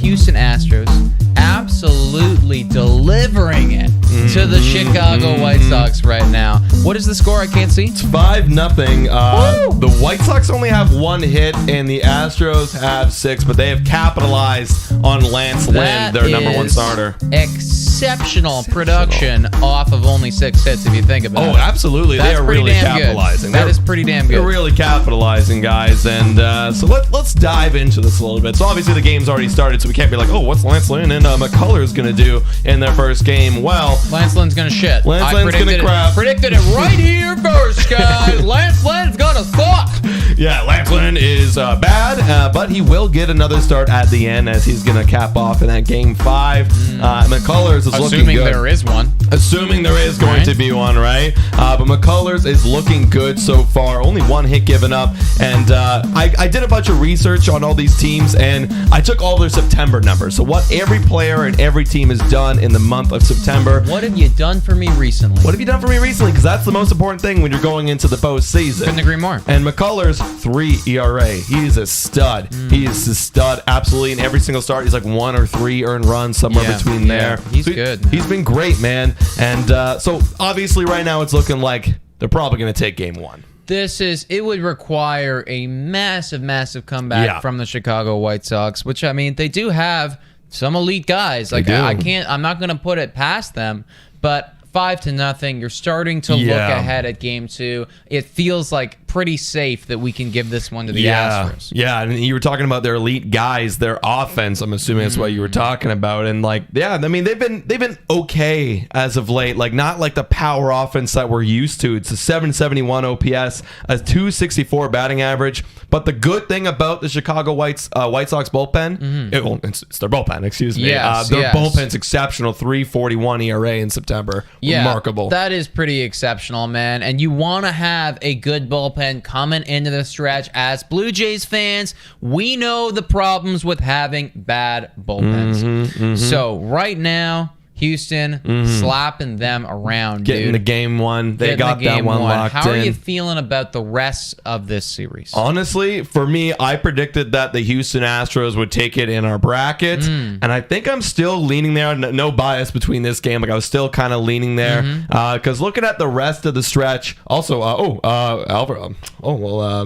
Houston Astros absolutely delivering it to the Chicago White Sox right now. What is the score? I can't see. It's 5-0. The White Sox only have 1 hit, and the Astros have 6, but they have capitalized on Lance Lynn, their number 1 starter. Exceptional production off of only 6 hits, if you think about it. Oh, absolutely. They are really capitalizing. That is pretty damn good. They're really capitalizing, guys. And so let's dive into this a little bit. So obviously the game's already started, so we can't be like, oh, what's Lance Lynn and McCullers going to do in their first game? Well, Lance Lynn's going to shit. Lance Lynn's going to crap. Predicted it right here first, guys. Lance Lynn's going to suck. Yeah, Lance Lynn is bad, but he will get another start at the end as he's going to cap off in that game 5. McCullers is looking good. Assuming there is one. Assuming there is going to be one, right? But McCullers is looking good so far. Only 1 hit given up. And I did a bunch of research on all these teams, and I took all their September numbers. So what every player and every team has done in the month of September. What have you done for me recently? What have you done for me recently? Because that's the most important thing when you're going into the postseason. Couldn't agree more. And McCullers, 3 ERA. He's a stud. He is a stud, absolutely. In every single start, he's like 1 or 3 earned runs, somewhere between there. He's good. He's been great, man. And so obviously right now it's looking like they're probably going to take game 1. It would require a massive comeback from the Chicago White Sox, which, I mean, they do have some elite guys. Like, I'm not going to put it past them, but 5-0, you're starting to look ahead at game 2. It feels like pretty safe that we can give this one to the Astros. Yeah, and you were talking about their elite guys, their offense. I'm assuming that's what you were talking about. And like, I mean, they've been okay as of late. Like, not like the power offense that we're used to. It's a 771 OPS, a 264 batting average. But the good thing about the Chicago White Sox bullpen, it's their bullpen. Excuse me. Their bullpen's exceptional. 3.41 ERA in September. Yeah, remarkable. That is pretty exceptional, man. And you want to have a good bullpen coming into the stretch. As Blue Jays fans, we know the problems with having bad bullpens. So right now, Houston slapping them around, getting the game 1. They got that one locked in. How are you feeling about the rest of this series? Honestly, for me, I predicted that the Houston Astros would take it in our bracket, and I think I'm still leaning there. No bias between this game. Like, I was still kind of leaning there because looking at the rest of the stretch. Also, Alvaro.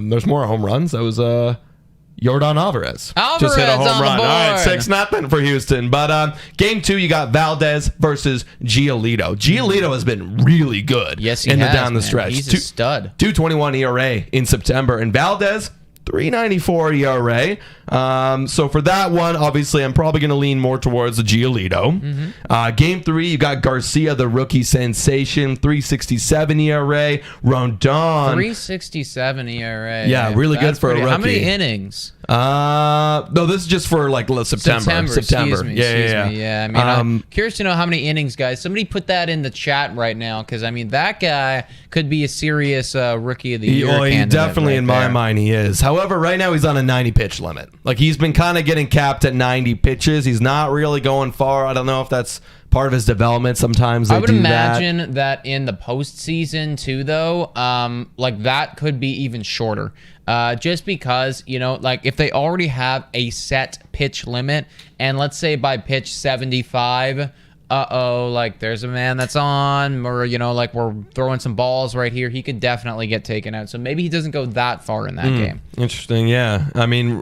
There's more home runs. That was Yordan Alvarez just hit a home run. All right, 6-0 for Houston. But game 2, you got Valdez versus Giolito. Giolito has been really good. Yes, he has, down the stretch. He's a stud. 2.21 ERA in September, and Valdez 3.94 ERA. So for that one, obviously, I'm probably going to lean more towards the Giolito. Game 3, you got Garcia, the rookie sensation, 3.67 ERA. Rondon, 3.67 ERA. Yeah, really good for a rookie. How many innings? No, this is just for like September. Excuse me. Yeah, I mean, I'm curious to know how many innings, guys. Somebody put that in the chat right now, because I mean, that guy could be a serious rookie of the year candidate. Definitely, in my mind, he is. However, right now he's on a 90 pitch limit. Like, he's been kind of getting capped at 90 pitches. He's not really going far. I don't know if that's part of his development. Sometimes I would imagine that in the postseason too, though, like, that could be even shorter. Just because, you know, like, if they already have a set pitch limit, and let's say by pitch 75, like, there's a man that's on, or, you know, like, we're throwing some balls right here, he could definitely get taken out. So maybe he doesn't go that far in that game. Interesting, yeah. I mean,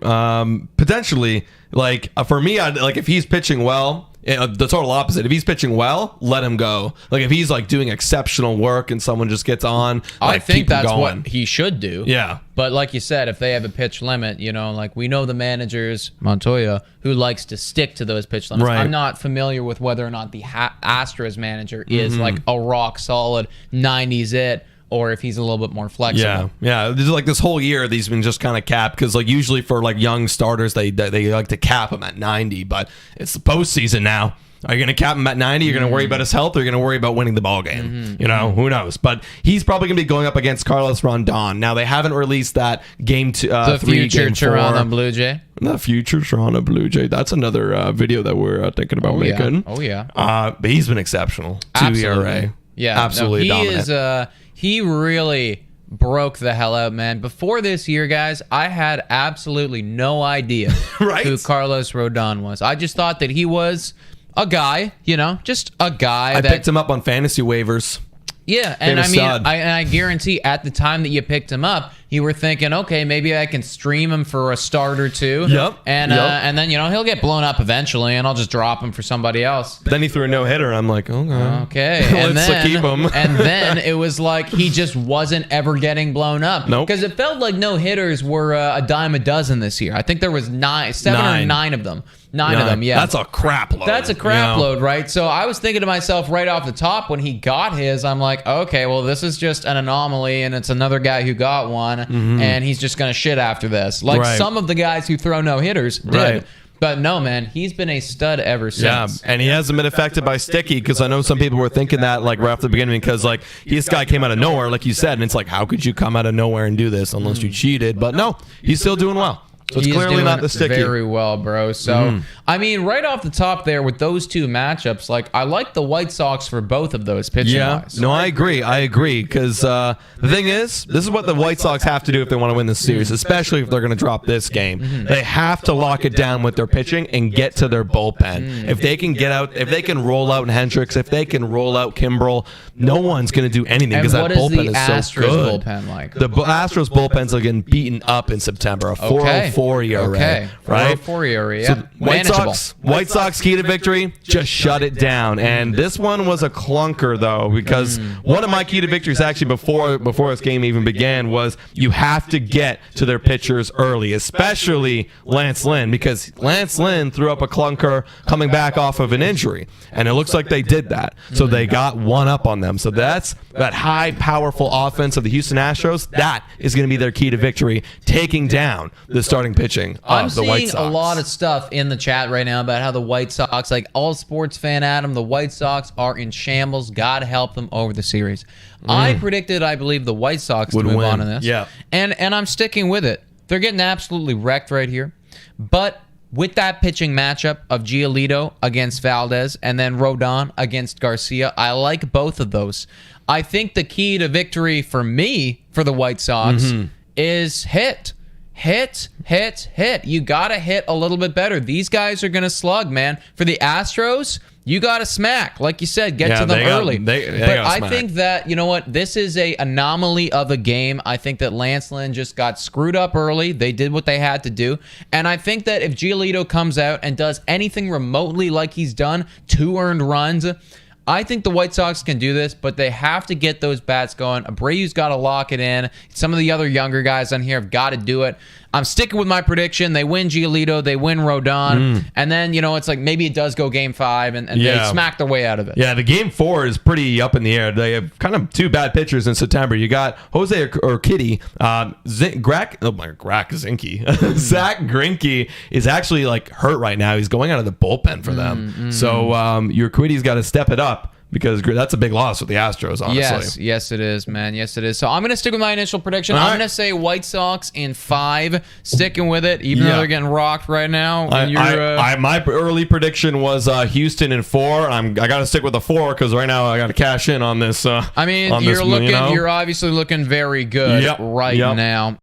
potentially, like, for me, like, if he's pitching well, the total opposite. If he's pitching well, let him go. Like, if he's like doing exceptional work and someone just gets on, like, I think that's going. what he should do. Yeah. But like you said, if they have a pitch limit, you know, like, we know the managers, Montoya, who likes to stick to those pitch limits. Right. I'm not familiar with whether or not the Astros manager is like a rock solid 90s it, or if he's a little bit more flexible. Yeah. This is like this whole year, these been just kind of capped, because like usually for like young starters, they like to cap him at 90, but it's the postseason now. Are you going to cap him at 90? You're going to worry about his health, or you're going to worry about winning the ball game? You know, who knows? But he's probably going to be going up against Carlos Rondon. Now, they haven't released that game the 3, future game 4. Toronto Blue Jay. The future Toronto Blue Jay. That's another video that we're thinking about making. But he's been exceptional. 2 ERA. Yeah, absolutely dominant. He really broke the hell out, man. Before this year, guys, I had absolutely no idea Right? who Carlos Rodon was. I just thought that he was a guy, just a guy. I picked him up on fantasy waivers. Yeah, and Famous stud. I guarantee at the time that you picked him up, you were thinking, okay, maybe I can stream him for a start or two. Yep. And then he'll get blown up eventually, and I'll just drop him for somebody else. Then he threw a no-hitter. I'm like, Okay. And let's then, keep him. And then it was like he just wasn't ever getting blown up. Nope. Because it felt like no hitters were a dime a dozen this year. I think there was seven or nine of them. Nine of them, yeah. That's a crap load. That's a crap load, right? So I was thinking to myself right off the top when he got his, I'm like, okay, well, this is just an anomaly, and it's another guy who got one, and he's just going to shit after this. Like some of the guys who throw no-hitters did. Right. But no, man, he's been a stud ever since. Yeah, and he hasn't been affected by Sticky, because I know some people were thinking that like right off the beginning, because like this guy came out of nowhere, like you said, and it's like, how could you come out of nowhere and do this unless you cheated? But no, he's still doing well. So it's clearly not the Sticky. Very well, bro. So, I mean, right off the top there with those two matchups, like, I like the White Sox for both of those pitching wise. No, I agree. Because the thing is, this is what the White Sox have to do if they want to win this series, especially if they're going to drop this game. They have to lock it down with their pitching and get to their bullpen. If they can get out, if they can roll out Hendricks, if they can roll out Kimbrel, no one's going to do anything because that bullpen is so good. What is the Astros bullpen like? The Astros bullpen's like getting beaten up in September. A 4.04 ERA. Okay. Right? 4.04 ERA, yeah. So White Sox key to victory, just shut it down. And this one was a clunker, though, because one of my key to victories actually before this game even began was you have to get to their pitchers early, especially Lance Lynn, because Lance Lynn threw up a clunker coming back off of an injury. And it looks like they did that. So they got one up on them. So that's that high, powerful offense of the Houston Astros. That is going to be their key to victory, taking down the starting pitching I'm of the White seeing Sox. a lot of stuff in the chat right now about how the White Sox, like all sports fan Adam, the White Sox are in shambles. God help them over the series. I predicted, I believe, the White Sox Would to move win. on in this. Yeah. And I'm sticking with it. They're getting absolutely wrecked right here. But with that pitching matchup of Giolito against Valdez and then Rodon against Garcia, I like both of those. I think the key to victory for me, for the White Sox, is hit. Hit. You got to hit a little bit better. These guys are going to slug, man. For the Astros, you got to smack. Like you said, get to them early. But I think that, you know what? This is a anomaly of a game. I think that Lance Lynn just got screwed up early. They did what they had to do. And I think that if Giolito comes out and does anything remotely like he's done, 2 earned runs, I think the White Sox can do this, but they have to get those bats going. Abreu's got to lock it in. Some of the other younger guys on here have got to do it. I'm sticking with my prediction. They win Giolito. They win Rodon. And then, it's like maybe it does go game 5 and they smack their way out of it. Yeah, the game 4 is pretty up in the air. They have kind of 2 bad pitchers in September. You got Jose Urquidy, Zach Greinke is actually like hurt right now. He's going out of the bullpen for them. So Urquidy's got to step it up, because that's a big loss with the Astros, honestly. Yes, it is, man. Yes, it is. So I'm going to stick with my initial prediction. I'm going to say White Sox in 5, sticking with it, even though they're getting rocked right now. My early prediction was Houston in 4. I got to stick with the 4 because right now I got to cash in on this. You're obviously looking very good now.